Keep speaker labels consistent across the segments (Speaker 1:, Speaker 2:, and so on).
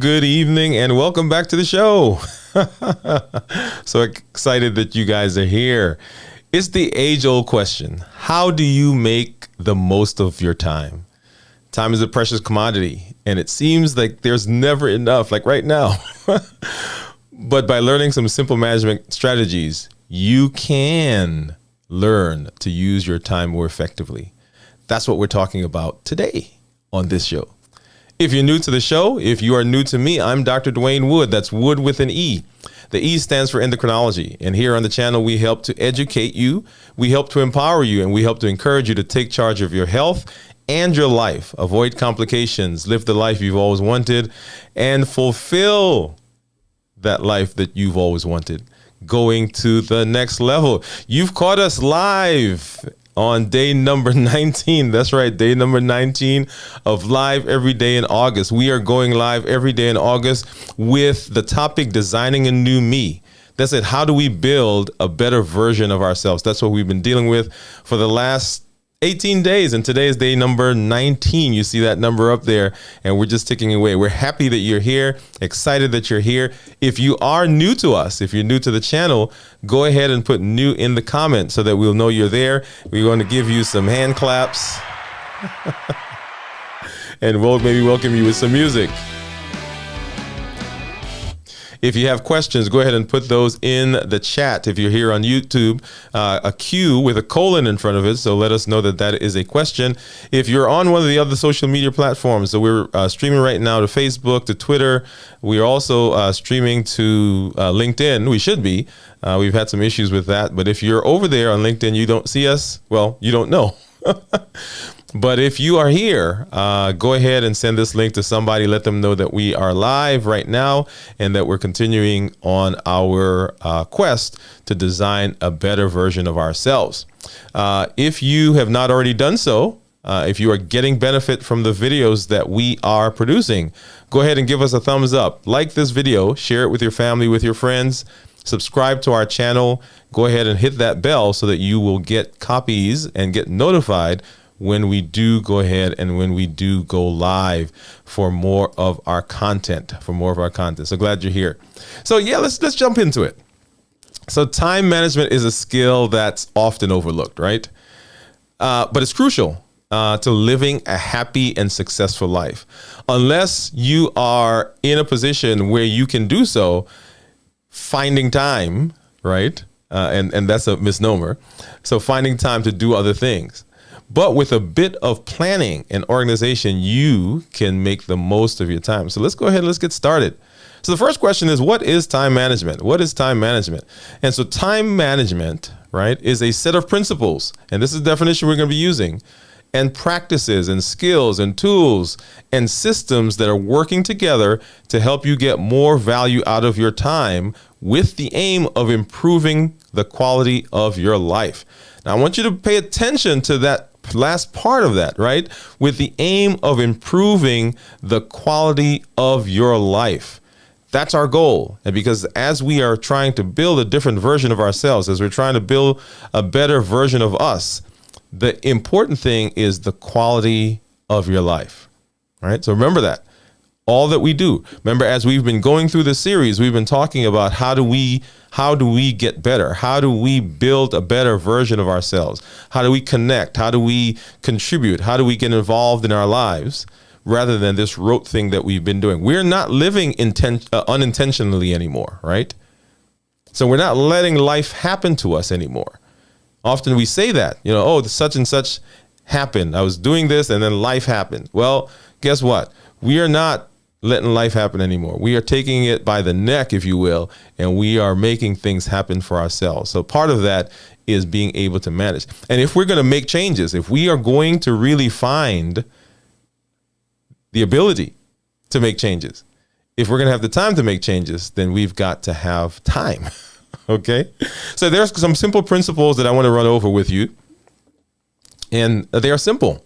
Speaker 1: good evening, and welcome back to the show. So excited that you guys are here. It's the age-old question. How do you make the most of your time? Time is a precious commodity, and it seems like there's never enough, like right now. But by learning some simple management strategies, you can learn to use your time more effectively. That's what we're talking about today on this show. If you're new to the show, if you are new to me, I'm Dr. Dwayne Wood. That's Wood with an E. The E stands for endocrinology. And here on the channel, we help to educate you, we help to empower you, and we help to encourage you to take charge of your health and your life. Avoid complications, live the life you've always wanted, and fulfill that life that you've always wanted. Going to the next level. You've caught us live on day number 19. That's right, day number 19 of Live Every Day in August. We are going live every day in August with the topic, Designing a New Me. That's it. How do we build a better version of ourselves? That's what we've been dealing with for the last 18 days, and today is day number 19. You see that number up there, and we're just ticking away. We're happy that you're here, excited that you're here. If you are new to us, if you're new to the channel, go ahead and put new in the comments so that we'll know you're there. We're going to give you some hand claps, and we'll maybe welcome you with some music. If you have questions, go ahead and put those in the chat. If you're here on YouTube, a Q with a colon in front of it, so let us know that that is a question. If you're on one of the other social media platforms, so we're streaming right now to Facebook, to Twitter. We are also streaming to LinkedIn. We should be. We've had some issues with that. But if you're over there on LinkedIn, you don't see us, well, you don't know. But if you are here, go ahead and send this link to somebody. Let them know that we are live right now and that we're continuing on our quest to design a better version of ourselves. If you have not already done so, if you are getting benefit from the videos that we are producing, go ahead and give us a thumbs up. Like this video, share it with your family, with your friends. Subscribe to our channel. Go ahead and hit that bell so that you will get copies and get notified when we do go ahead and when we do go live for more of our content, So glad you're here. So yeah, let's jump into it. So time management is a skill that's often overlooked, right? But it's crucial to living a happy and successful life. Unless you are in a position where you can do so, finding time, right? And that's a misnomer. So finding time to do other things. But with a bit of planning and organization, you can make the most of your time. So let's go ahead and let's get started. So the first question is, what is time management? What is time management? And so time management, right, is a set of principles. And this is the definition we're going to be using. And practices and skills and tools and systems that are working together to help you get more value out of your time with the aim of improving the quality of your life. Now, I want you to pay attention to that last part of that, right? With the aim of improving the quality of your life. That's our goal. And because as we are trying to build a different version of ourselves, as we're trying to build a better version of us, the important thing is the quality of your life. All right. So remember that. All that we do. Remember, as we've been going through this series, we've been talking about how do we get better? How do we build a better version of ourselves? How do we connect? How do we contribute? How do we get involved in our lives rather than this rote thing that we've been doing? We're not living unintentionally anymore, right? So we're not letting life happen to us anymore. Often we say that, oh, such and such happened. I was doing this and then life happened. Well, guess what? We are not letting life happen anymore. We are taking it by the neck, if you will, and we are making things happen for ourselves. So part of that is being able to manage. And if we're going to make changes, if we are going to really find the ability to make changes, if we're going to have the time to make changes, then we've got to have time. Okay? So there's some simple principles that I want to run over with you. And they are simple.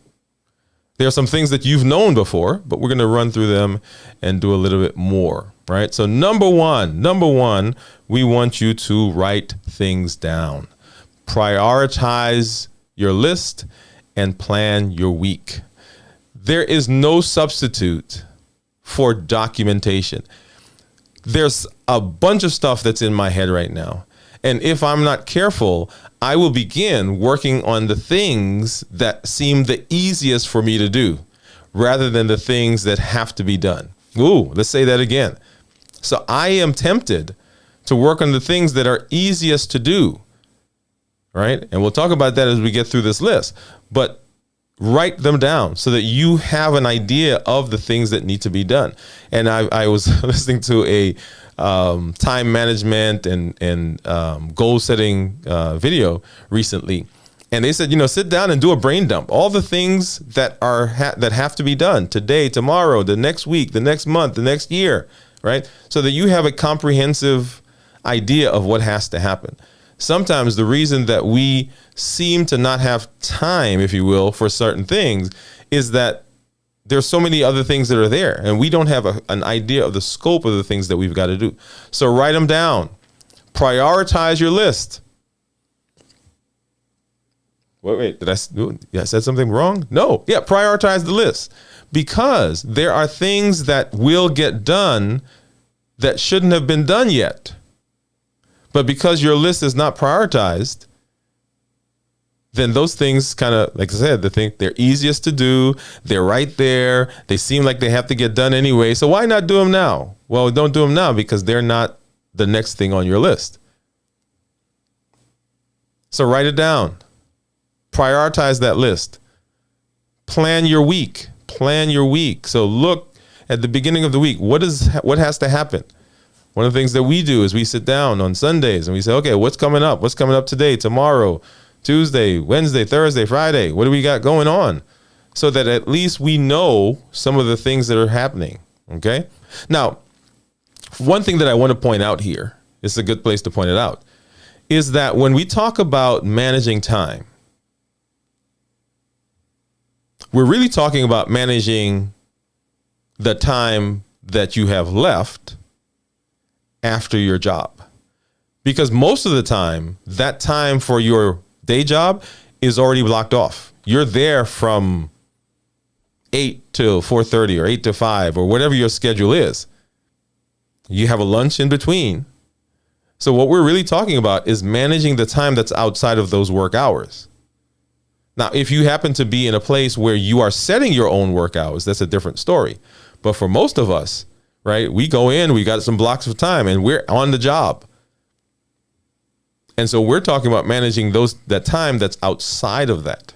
Speaker 1: There are some things that you've known before, but we're going to run through them and do a little bit more, right? So number one, we want you to write things down. Prioritize your list and plan your week. There is no substitute for documentation. There's a bunch of stuff that's in my head right now. And if I'm not careful, I will begin working on the things that seem the easiest for me to do rather than the things that have to be done. Ooh, let's say that again. So I am tempted to work on the things that are easiest to do, right? And we'll talk about that as we get through this list. But write them down so that you have an idea of the things that need to be done. And I was listening to a time management and goal setting video recently, and they said, sit down and do a brain dump. All the things that that have to be done today, tomorrow, the next week, the next month, the next year, right? So that you have a comprehensive idea of what has to happen. Sometimes the reason that we seem to not have time, if you will, for certain things is that there's so many other things that are there, and we don't have an idea of the scope of the things that we've got to do. So write them down. Prioritize your list. Wait, did I said something wrong? No. Yeah, prioritize the list, because there are things that will get done that shouldn't have been done yet. But because your list is not prioritized, then those things kind of, like I said, they're easiest to do. They're right there. They seem like they have to get done anyway. So why not do them now? Well, don't do them now because they're not the next thing on your list. So write it down. Prioritize that list. Plan your week. So look at the beginning of the week. What has to happen? One of the things that we do is we sit down on Sundays and we say, okay, what's coming up? What's coming up today, tomorrow, Tuesday, Wednesday, Thursday, Friday? What do we got going on? So that at least we know some of the things that are happening. Okay. Now, one thing that I want to point out here, it's a good place to point it out, is that when we talk about managing time, we're really talking about managing the time that you have left after your job. Because most of the time, that time for your day job is already blocked off. You're there from 8 till 4:30 or 8 to 5 or whatever your schedule is. You have a lunch in between. So what we're really talking about is managing the time that's outside of those work hours. Now, if you happen to be in a place where you are setting your own work hours, that's a different story. But for most of us, right, we go in, we got some blocks of time and we're on the job. And so we're talking about managing that time that's outside of that.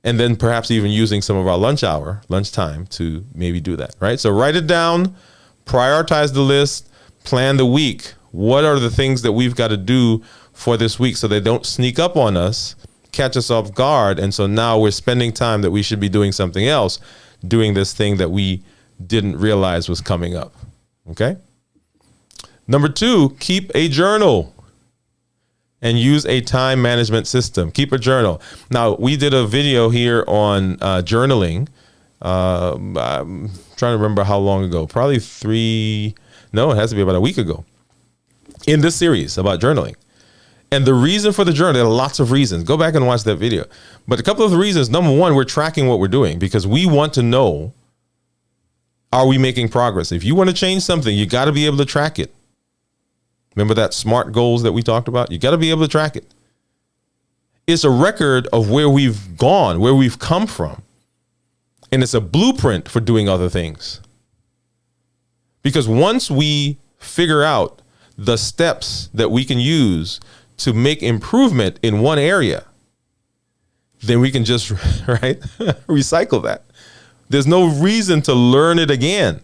Speaker 1: And then perhaps even using some of our lunchtime to maybe do that, right? So write it down, prioritize the list, plan the week. What are the things that we've got to do for this week so they don't sneak up on us, catch us off guard, and so now we're spending time that we should be doing something else, doing this thing that we didn't realize was coming up. Okay? Number 2, keep a journal and use a time management system. Keep a journal. Now, we did a video here on journaling. I'm trying to remember how long ago. Probably it has to be about a week ago in this series about journaling. And the reason for the journal, there are lots of reasons. Go back and watch that video. But a couple of the reasons, number one, we're tracking what we're doing because we want to know, are we making progress? If you want to change something, you got to be able to track it. Remember that SMART goals that we talked about? You got to be able to track it. It's a record of where we've gone, where we've come from. And it's a blueprint for doing other things. Because once we figure out the steps that we can use to make improvement in one area, then we can just, right, recycle that. There's no reason to learn it again.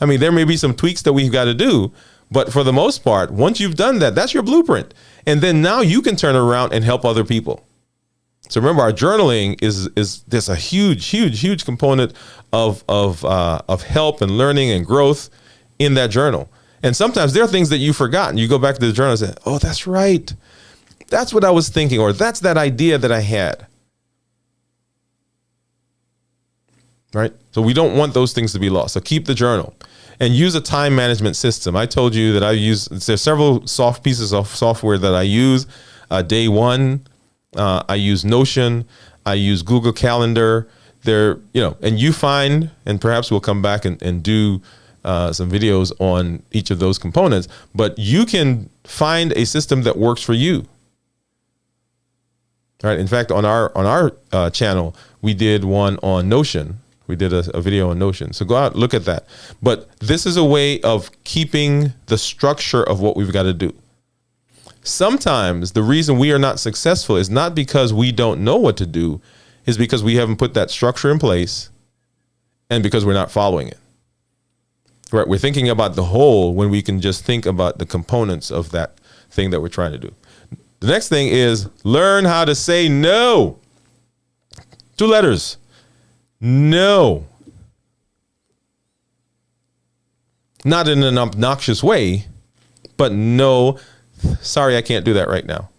Speaker 1: I mean, there may be some tweaks that we've got to do, but for the most part, once you've done that, that's your blueprint. And then now you can turn around and help other people. So remember, our journaling is there's a huge component of help and learning and growth in that journal. And sometimes there are things that you've forgotten. You go back to the journal and say, oh, that's right. That's what I was thinking, or that's that idea that I had. Right? So we don't want those things to be lost. So keep the journal and use a time management system. I told you that there's several pieces of software that I use. Day one, I use Notion. I use Google Calendar. there, and you find, and perhaps we'll come back and do some videos on each of those components, but you can find a system that works for you. All right. In fact, on our channel, we did one on Notion. We did a video on Notion. So go out and look at that. But this is a way of keeping the structure of what we've got to do. Sometimes the reason we are not successful is not because we don't know what to do, is because we haven't put that structure in place and because we're not following it. Right? We're thinking about the whole when we can just think about the components of that thing that we're trying to do. The next thing is learn how to say no. 2 letters. No. Not in an obnoxious way, but no, sorry, I can't do that right now.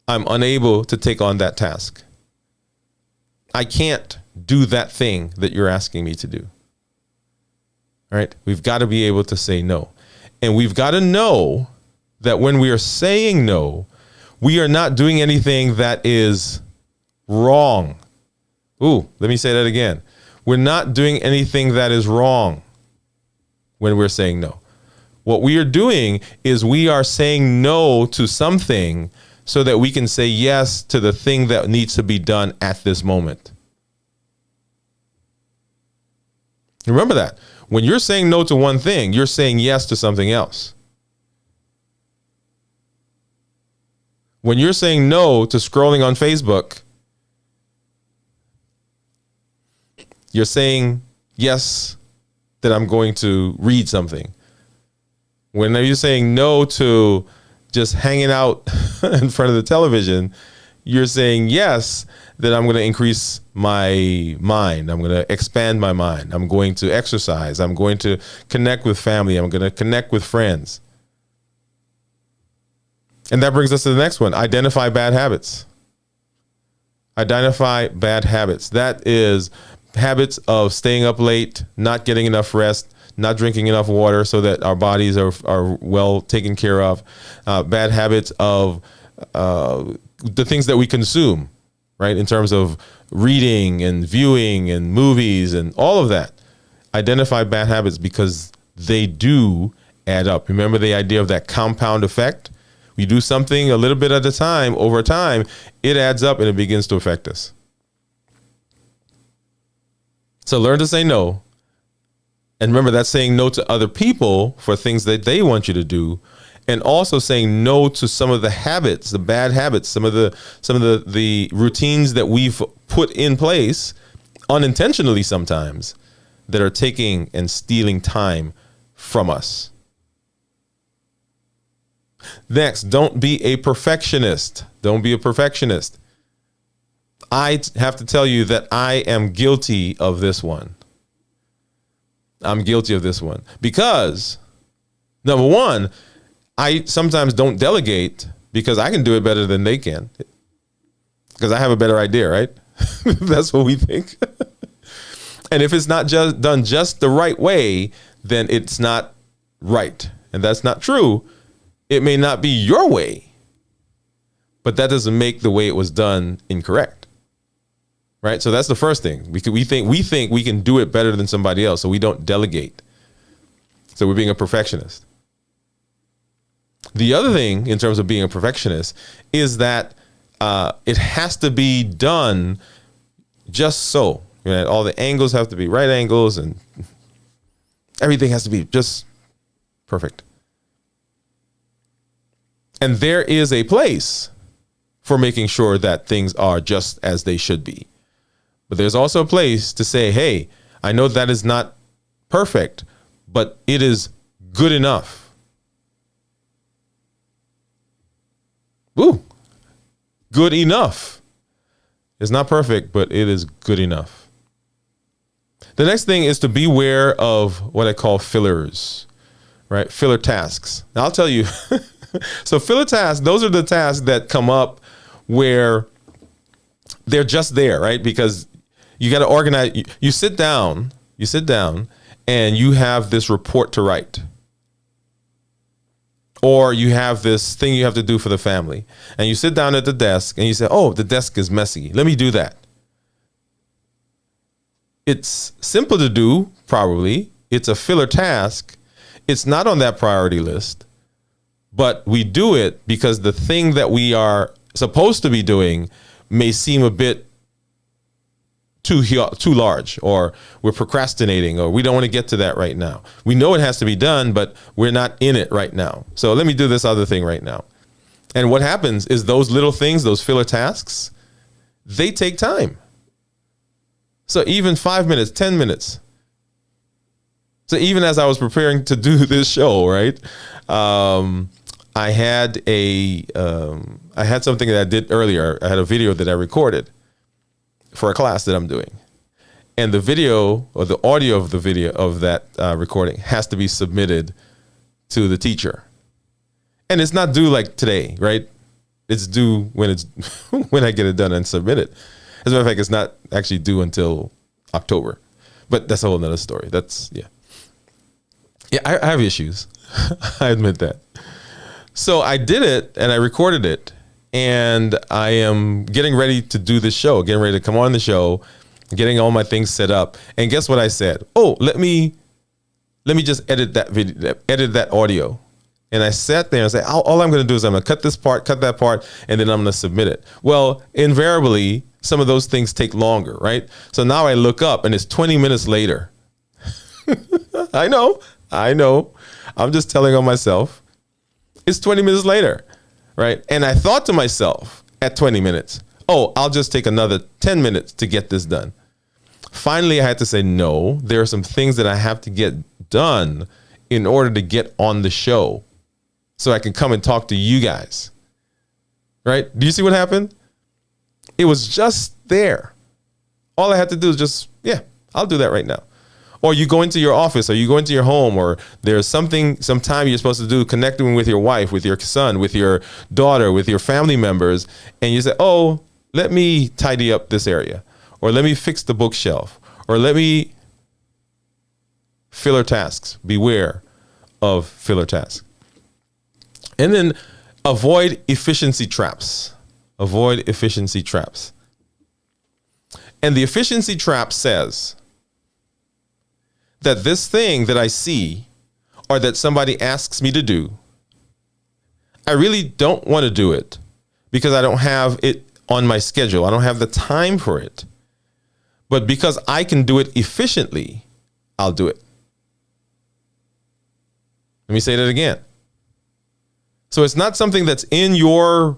Speaker 1: I'm unable to take on that task. I can't do that thing that you're asking me to do. All right? We've got to be able to say no. And we've got to know that when we are saying no, we are not doing anything that is wrong. Ooh, let me say that again. We're not doing anything that is wrong when we're saying no. What we are doing is we are saying no to something so that we can say yes to the thing that needs to be done at this moment. Remember that. When you're saying no to one thing, you're saying yes to something else. When you're saying no to scrolling on Facebook, you're saying yes that I'm going to read something. When you're saying no to just hanging out in front of the television, you're saying yes that I'm going to increase my mind. I'm going to expand my mind. I'm going to exercise. I'm going to connect with family. I'm going to connect with friends. And that brings us to the next one. Identify bad habits. Identify bad habits. That is habits of staying up late, not getting enough rest, not drinking enough water so that our bodies are well taken care of. Bad habits of the things that we consume, right? In terms of reading and viewing and movies and all of that. Identify bad habits because they do add up. Remember the idea of that compound effect? We do something a little bit at a time, over time, it adds up and it begins to affect us. So learn to say no. And remember, that's saying no to other people for things that they want you to do. And also saying no to some of the habits, the bad habits, some of the routines that we've put in place unintentionally sometimes that are taking and stealing time from us. Next, don't be a perfectionist. Don't be a perfectionist. I have to tell you that I am guilty of this one. I'm guilty of this one because, number one, I sometimes don't delegate because I can do it better than they can. Because I have a better idea, right? That's what we think. And if it's not just done just the right way, then it's not right. And that's not true. It may not be your way, but that doesn't make the way it was done incorrect. Right? So that's the first thing. We think we can do it better than somebody else, so we don't delegate. So we're being a perfectionist. The other thing in terms of being a perfectionist is that it has to be done just so. Right? All the angles have to be right angles and everything has to be just perfect. And there is a place for making sure that things are just as they should be. But there's also a place to say, hey, I know that is not perfect, but it is good enough. Ooh, good enough. It's not perfect, but it is good enough. The next thing is to beware of what I call fillers, right? Filler tasks. Now, I'll tell you. So filler tasks, those are the tasks that come up where they're just there, right? Because you got to organize. You sit down and you have this report to write. Or you have this thing you have to do for the family. And you sit down at the desk and you say, oh, the desk is messy. Let me do that. It's simple to do, probably. It's a filler task. It's not on that priority list, but we do it because the thing that we are supposed to be doing may seem a bit too large, or we're procrastinating, or we don't want to get to that right now. We know it has to be done, but we're not in it right now. So let me do this other thing right now. And what happens is those little things, those filler tasks, they take time. So even 5 minutes, 10 minutes. So even as I was preparing to do this show, right, I had something that I did earlier. I had a video that I recorded for a class that I'm doing. And the video, or the audio of the video of that recording, has to be submitted to the teacher. And it's not due like today, right? It's due when I get it done and submit it. As a matter of fact, it's not actually due until October. But that's a whole nother story. Yeah, I have issues. I admit that. So I did it and I recorded it, and I am getting ready to do this show, getting ready to come on the show, getting all my things set up. And guess what I said? Oh, let me just edit that video, edit that audio. And I sat there and said, all I'm going to do is I'm going to cut this part, cut that part, and then I'm going to submit it. Well, invariably, some of those things take longer, right? So now I look up and it's 20 minutes later. I know. I'm just telling on myself. It's 20 minutes later, right? And I thought to myself at 20 minutes, oh, I'll just take another 10 minutes to get this done. Finally, I had to say, no, there are some things that I have to get done in order to get on the show so I can come and talk to you guys, right? Do you see what happened? It was just there. All I had to do is I'll do that right now. Or you go into your office, or you go into your home, or there's some time you're supposed to do connecting with your wife, with your son, with your daughter, with your family members. And you say, oh, let me tidy up this area, or let me fix the bookshelf, or let me filler tasks. Beware of filler tasks. And then avoid efficiency traps. Avoid efficiency traps. And the efficiency trap says that this thing that I see, or that somebody asks me to do, I really don't want to do it because I don't have it on my schedule. I don't have the time for it. But because I can do it efficiently, I'll do it. Let me say that again. So it's not something that's in your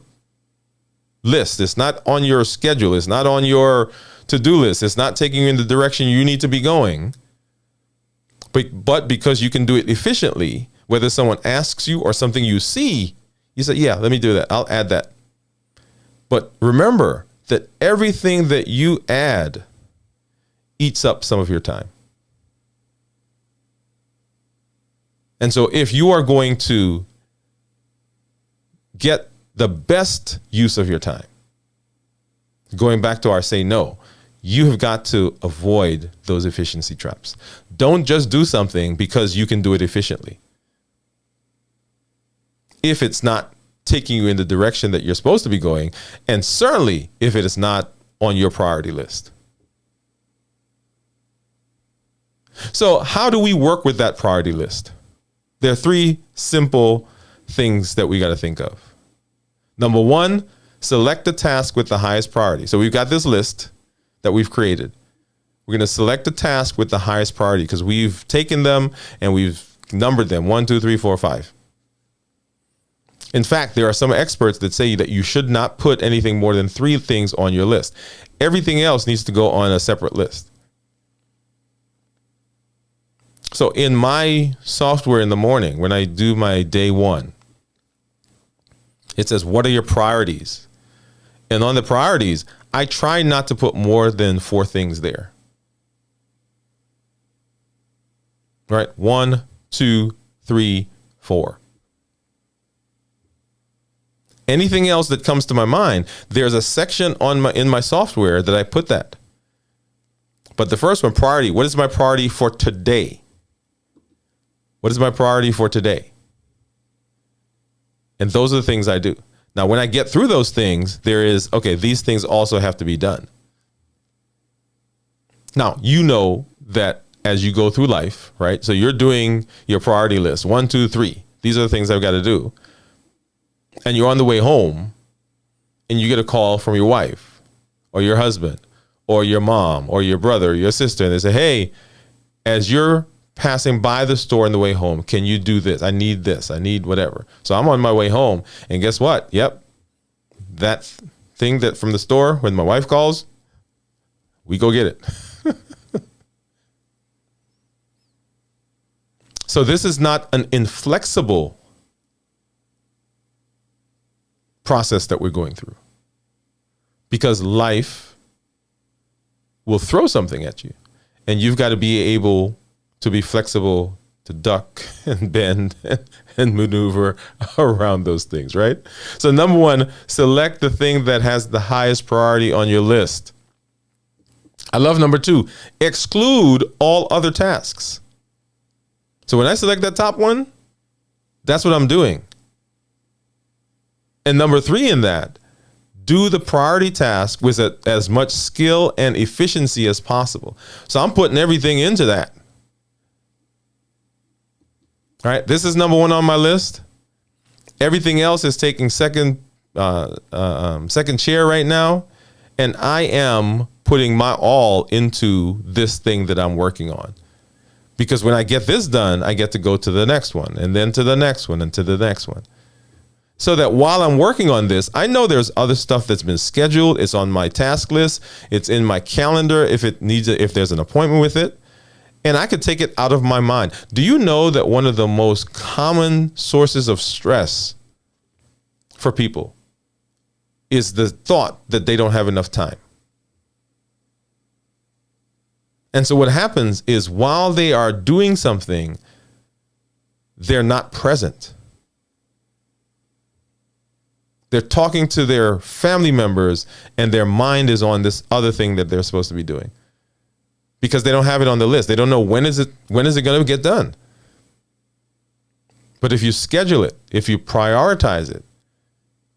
Speaker 1: list. It's not on your schedule. It's not on your to-do list. It's not taking you in the direction you need to be going. But because you can do it efficiently, whether someone asks you or something you see, you say, yeah, let me do that. I'll add that. But remember that everything that you add eats up some of your time. And so if you are going to get the best use of your time, going back to our say no, you have got to avoid those efficiency traps. Don't just do something because you can do it efficiently. If it's not taking you in the direction that you're supposed to be going, and certainly if it is not on your priority list. So how do we work with that priority list? There are three simple things that we got to think of. Number one, select the task with the highest priority. So we've got this list that we've created. We're going to select the task with the highest priority because we've taken them and we've numbered them 1, 2, 3, 4, 5. In fact, there are some experts that say that you should not put anything more than 3 things on your list. Everything else needs to go on a separate list. So in my software in the morning, when I do my day 1, it says, what are your priorities? And on the priorities, I try not to put more than 4 things there. Right? 1, 2, 3, 4. Anything else that comes to my mind, there's a section in my software that I put that. But the first one, priority. What is my priority for today? What is my priority for today? And those are the things I do. Now, when I get through those things, there is, okay, these things also have to be done. Now, you know that as you go through life, right? So you're doing your priority list, 1, 2, 3. These are the things I've got to do. And you're on the way home and you get a call from your wife or your husband or your mom or your brother or your sister. And they say, hey, as you're passing by the store on the way home, can you do this? I need this. I need whatever. So I'm on my way home. And guess what? Yep. That thing that from the store, when my wife calls, we go get it. So this is not an inflexible process that we're going through, because life will throw something at you and you've got to be able to be flexible to duck and bend and maneuver around those things, right? So number one, select the thing that has the highest priority on your list. I love number two, exclude all other tasks. So when I select that top one, that's what I'm doing. And number three in that, do the priority task with as much skill and efficiency as possible. So I'm putting everything into that. All right, this is number one on my list. Everything else is taking second chair right now. And I am putting my all into this thing that I'm working on. Because when I get this done, I get to go to the next one and then to the next one and to the next one. So that while I'm working on this, I know there's other stuff that's been scheduled. It's on my task list. It's in my calendar if there's an appointment with it. And I could take it out of my mind. Do you know that one of the most common sources of stress for people is the thought that they don't have enough time? And so what happens is while they are doing something, they're not present. They're talking to their family members and their mind is on this other thing that they're supposed to be doing because they don't have it on the list. They don't know when is it going to get done. But if you schedule it, if you prioritize it,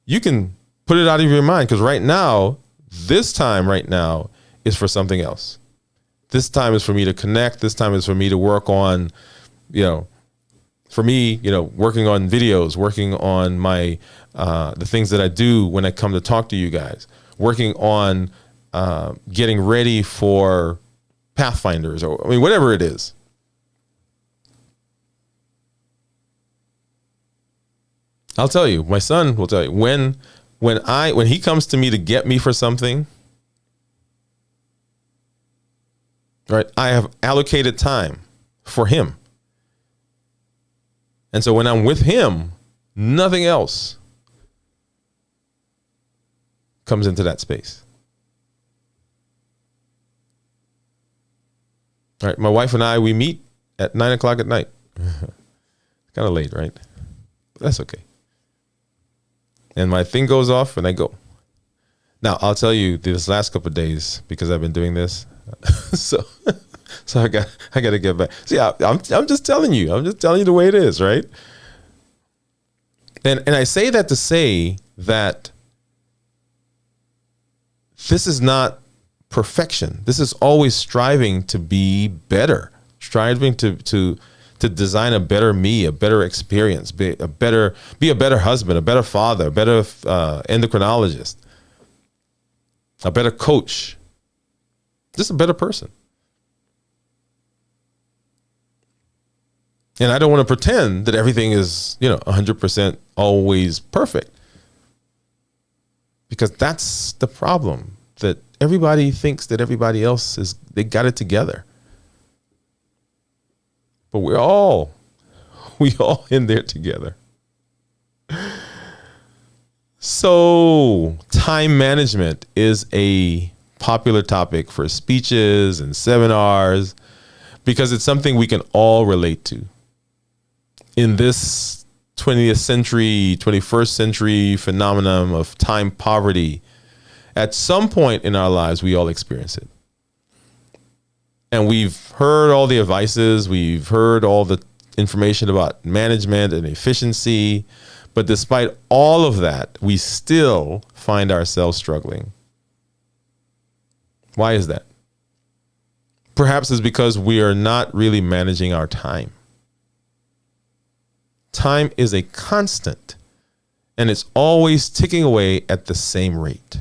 Speaker 1: you can put it out of your mind, because right now, this time right now is for something else. This time is for me to connect. This time is for me to work on, working on videos, working on my, the things that I do when I come to talk to you guys, working on getting ready for Pathfinders or whatever it is. I'll tell you, my son will tell you when he comes to me to get me for something, right? I have allocated time for him. And so when I'm with him, nothing else comes into that space. All right. My wife and I, we meet at 9:00 at night. Kind of late, right? But that's okay. And my thing goes off and I go. Now, I'll tell you this last couple of days, because I've been doing this. so I got to get back. See, I'm just telling you. I'm just telling you the way it is, right? And I say that to say that this is not perfection. This is always striving to be better, striving to design a better me, a better experience, be a better husband, a better father, a better endocrinologist, a better coach, just a better person. And I don't want to pretend that everything is, 100% always perfect, because that's the problem, that everybody thinks that everybody else they got it together. But we all in there together. So time management is a popular topic for speeches and seminars, because it's something we can all relate to. In this 20th century, 21st century phenomenon of time poverty, at some point in our lives, we all experience it. And we've heard all the advices, we've heard all the information about management and efficiency, but despite all of that, we still find ourselves struggling. Why is that? Perhaps it's because we are not really managing our time. Time is a constant, and it's always ticking away at the same rate.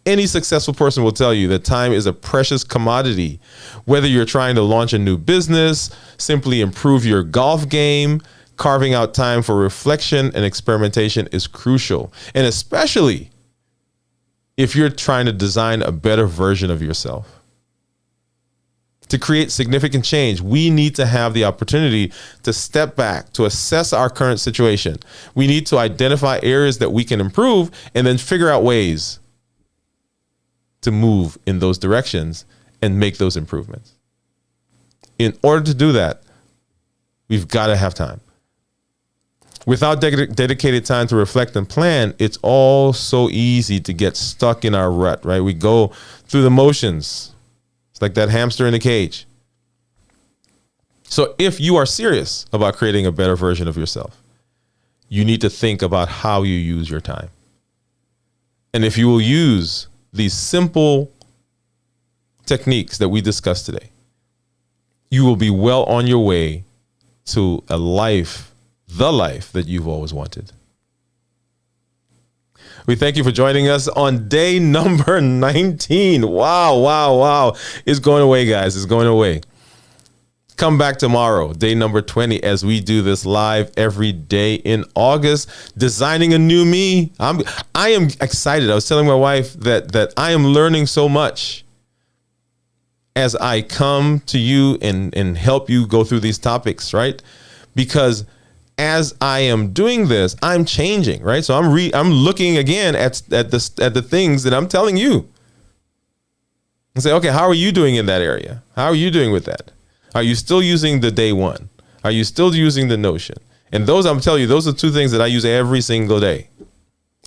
Speaker 1: Any successful person will tell you that time is a precious commodity. Whether you're trying to launch a new business, simply improve your golf game, carving out time for reflection and experimentation is crucial. And especially if you're trying to design a better version of yourself. To create significant change, we need to have the opportunity to step back, to assess our current situation. We need to identify areas that we can improve and then figure out ways to move in those directions and make those improvements. In order to do that, we've got to have time. Without dedicated time to reflect and plan, it's all so easy to get stuck in our rut, right? We go through the motions. It's like that hamster in a cage. So if you are serious about creating a better version of yourself, you need to think about how you use your time. And if you will use these simple techniques that we discussed today, you will be well on your way to a life, the life that you've always wanted. We thank you for joining us on day number 19. Wow. It's going away, guys. It's going away. Come back tomorrow, day number 20, as we do this live every day in August, designing a new me. I am excited. I was telling my wife that I am learning so much as I come to you and help you go through these topics, right? Because as I am doing this, I'm changing, right? So I'm looking again at the things that I'm telling you and say, okay, how are you doing in that area? How are you doing with that? Are you still using the day one? Are you still using the Notion? And those, I'm telling you, those are two things that I use every single day.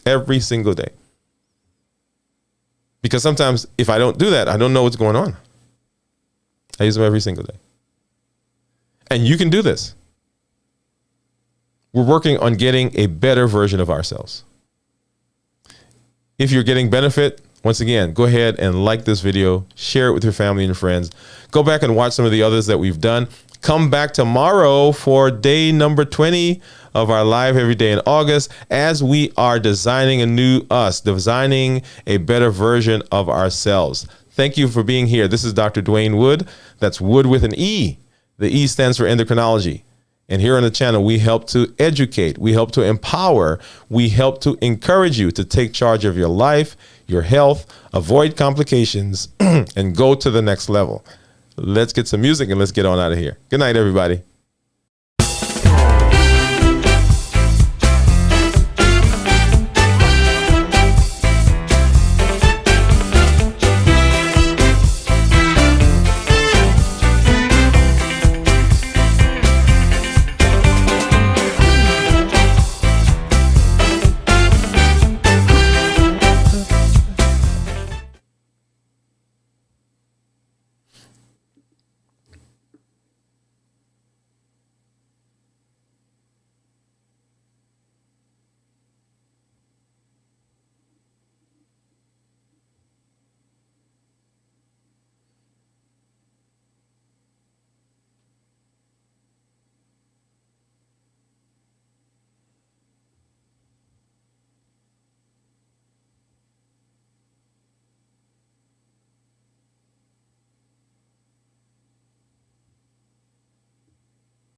Speaker 1: Every single day. Because sometimes if I don't do that, I don't know what's going on. I use them every single day. And you can do this. We're working on getting a better version of ourselves. If you're getting benefit, once again, go ahead and like this video, share it with your family and friends. Go back and watch some of the others that we've done. Come back tomorrow for day number 20 of our live every day in August, as we are designing a new us, designing a better version of ourselves. Thank you for being here. This is Dr. Dwayne Wood. That's Wood with an E. The E stands for endocrinology. And here on the channel, we help to educate, we help to empower, we help to encourage you to take charge of your life, your health, avoid complications, and go to the next level. Let's get some music and let's get on out of here. Good night, everybody.